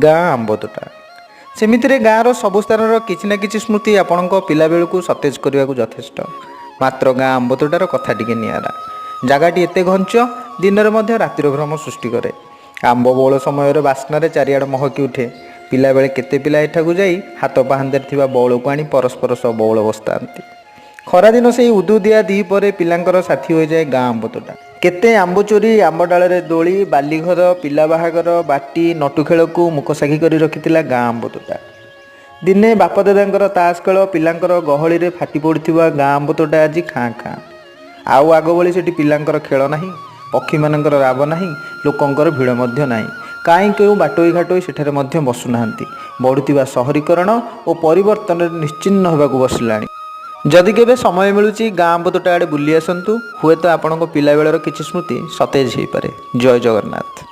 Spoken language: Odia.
ଗାଁ ଆମ୍ବତୋଟା ସେମିତିରେ ଗାଁର ସବୁ ସ୍ଥାନର କିଛି ନା କିଛି ସ୍ମୃତି ଆପଣଙ୍କ ପିଲାବେଳକୁ ସତେଜ କରିବାକୁ ଯଥେଷ୍ଟ। ମାତ୍ର ଗାଁ ଆମ୍ବତୋଟାର କଥା ଟିକେ ନିଆରା। ଜାଗାଟି ଏତେ ଘଞ୍ଚ, ଦିନରେ ମଧ୍ୟ ରାତିର ଭ୍ରମ ସୃଷ୍ଟି କରେ। ଆମ୍ବ ବଉଳ ସମୟର ବାସ୍ନାରେ ଚାରିଆଡ଼ ମହକି ଉଠେ। ପିଲାବେଳେ କେତେ ପିଲା ଏଠାକୁ ଯାଇ ହାତ ପାହାନ୍ତରେ ଥିବା ବଉଳକୁ ଆଣି ପରସ୍ପର ସହ ବଉଳ ବସିଥାନ୍ତି। ଖରାଦିନ ସେହି ଉଦୁଉଦିଆ ଦ୍ୱିପହରେ ପିଲାଙ୍କର ସାଥୀ ହୋଇଯାଏ ଗାଁ ଆମ୍ବତୋଟା। କେତେ ଆମ୍ବ ଚୋରି, ଆମ୍ବ ଡାଳରେ ଦୋଳି, ବାଲିଘର, ପିଲା ବାହାଘର, ବାଟି ନଟୁ ଖେଳକୁ ମୁକସାକ୍ଷୀ କରି ରଖିଥିଲା ଗାଁ ଆମ୍ବତୋଟା। ଦିନେ ବାପଦାଦାଙ୍କର ତାସ ଖେଳ, ପିଲାଙ୍କର ଗହଳିରେ ଫାଟି ପଡ଼ୁଥିବା ଗାଁ ଆମ୍ବତୋଟା ଆଜି ଖାଁ ଖାଁ। ଆଉ ଆଗ ଭଳି ସେଠି ପିଲାଙ୍କର ଖେଳ ନାହିଁ, ପକ୍ଷୀମାନଙ୍କର ରାବ ନାହିଁ, ଲୋକଙ୍କର ଭିଡ଼ ମଧ୍ୟ ନାହିଁ। କାହିଁ କେଉଁ ବାଟୋଇ ଘାଟୋଇ ସେଠାରେ ମଧ୍ୟ ବସୁନାହାନ୍ତି। ବଢ଼ୁଥିବା ସହରୀକରଣ ଓ ପରିବର୍ତ୍ତନରେ ନିଶ୍ଚିହ୍ନ ହେବାକୁ ବସିଲାଣି। ଯଦି କେବେ ସମୟ ମିଳୁଛି ଗାଁ ଆମ୍ବତୋଟା ଆଡ଼େ ବୁଲି ଆସନ୍ତୁ। ହୁଏତ ଆପଣଙ୍କ ପିଲାବେଳର କିଛି ସ୍ମୃତି ସତେଜ ହୋଇପାରେ। ଜୟ ଜଗନ୍ନାଥ।